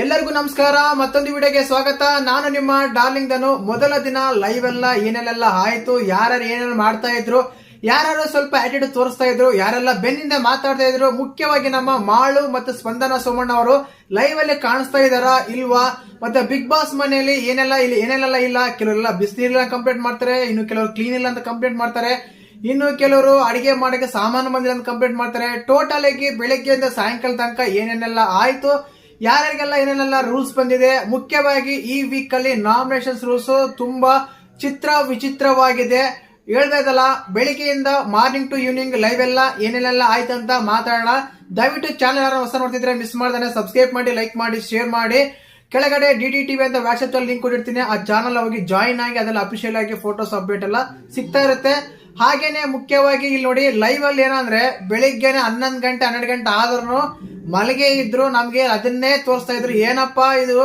ಎಲ್ಲರಿಗೂ ನಮಸ್ಕಾರ. ಮತ್ತೊಂದು ವಿಡಿಯೋಗೆ ಸ್ವಾಗತ. ನಾನು ನಿಮ್ಮ ಡಾರ್ಲಿಂಗ್ ಧನು. ಮೊದಲ ದಿನ ಲೈವ್ ಎಲ್ಲ ಏನೆಲ್ಲ ಆಯ್ತು, ಯಾರ್ಯಾರು ಏನೇನು ಮಾಡ್ತಾ ಇದ್ರು, ಯಾರು ಸ್ವಲ್ಪ ಆಟಿಟ್ಯೂಡ್ ತೋರಿಸ್ತಾ ಇದ್ರು, ಯಾರೆಲ್ಲ ಬೆನ್ನಿಂದ ಮಾತಾಡ್ತಾ ಇದ್ರು, ಮುಖ್ಯವಾಗಿ ನಮ್ಮ ಮಾಳು ಮತ್ತು ಸ್ಪಂದನ ಸೋಮಣ್ಣ ಅವರು ಲೈವ್ ಅಲ್ಲಿ ಕಾಣಿಸ್ತಾ ಇದಾರಾ ಇಲ್ವಾ, ಮತ್ತೆ ಬಿಗ್ ಬಾಸ್ ಮನೆಯಲ್ಲಿ ಏನೆಲ್ಲ ಇಲ್ಲ. ಕೆಲವರೆಲ್ಲ ಬಿಸಿನೀರಿಲ್ಲ ಕಂಪ್ಲೇಂಟ್ ಮಾಡ್ತಾರೆ, ಇನ್ನು ಕೆಲವರು ಕ್ಲೀನ್ ಇಲ್ಲ ಅಂತ ಕಂಪ್ಲೇಂಟ್ ಮಾಡ್ತಾರೆ, ಇನ್ನು ಕೆಲವರು ಅಡಿಗೆ ಮಾಡಕ್ಕೆ ಸಾಮಾನು ಬಂದಿಲ್ಲ ಅಂತ ಕಂಪ್ಲೇಂಟ್ ಮಾಡ್ತಾರೆ. ಟೋಟಲ್ ಆಗಿ ಬೆಳಗ್ಗೆಯಿಂದ ಸಾಯಂಕಾಲ ತನಕ ಏನೇನೆಲ್ಲ ಆಯ್ತು, ಯಾರ್ಯಾರಿಗೆಲ್ಲ ಏನೇನೆಲ್ಲ ರೂಲ್ಸ್ ಬಂದಿದೆ, ಮುಖ್ಯವಾಗಿ ಈ ವೀಕ್ ಅಲ್ಲಿ ನಾಮಿನೇಷನ್ಸ್ ರೂಲ್ಸ್ ತುಂಬಾ ವಿಚಿತ್ರವಾಗಿದೆ. ಹೇಳ್ಬೇಕಲ್ಲ, ಬೆಳಿಗ್ಗೆಯಿಂದ ಮಾರ್ನಿಂಗ್ ಟು ಈವ್ನಿಂಗ್ ಲೈವ್ ಎಲ್ಲ ಏನೇನೆಲ್ಲ ಆಯ್ತು ಅಂತ ಮಾತಾಡೋಣ. ದಯವಿಟ್ಟು ಚಾನಲ್ ಯಾರು ಹೊಸ ನೋಡ್ತಿದ್ರೆ ಮಿಸ್ ಮಾಡ್ದಾನೆ ಸಬ್ಸ್ಕ್ರೈಬ್ ಮಾಡಿ, ಲೈಕ್ ಮಾಡಿ, ಶೇರ್ ಮಾಡಿ. ಕೆಳಗಡೆ DDTV ಅಂತ ವಾಟ್ಸ್ಆಪ್ ಅಲ್ಲಿ ಲಿಂಕ್ ಕೊಟ್ಟಿರ್ತೀನಿ, ಆ ಚಾನಲ್ ಹೋಗಿ ಜಾಯಿನ್ ಆಗಿ ಅದೆಲ್ಲ ಅಫಿಷಿಯಲ್ ಆಗಿ ಫೋಟೋಸ್ ಅಪ್ಡೇಟ್ ಎಲ್ಲ ಸಿಗ್ತಾ ಇರುತ್ತೆ. ಹಾಗೇನೆ ಮುಖ್ಯವಾಗಿ ಇಲ್ಲಿ ನೋಡಿ, ಲೈವ್ ಅಲ್ಲಿ ಏನಂದ್ರೆ ಬೆಳಿಗ್ಗೆನೆ 11 ಗಂಟೆ 12 ಗಂಟೆ ಆದ್ರೂ ಮಲಗೆ ಇದ್ರು, ನಮ್ಗೆ ಅದನ್ನೇ ತೋರಿಸ್ತಾ ಇದ್ರು. ಏನಪ್ಪಾ ಇದು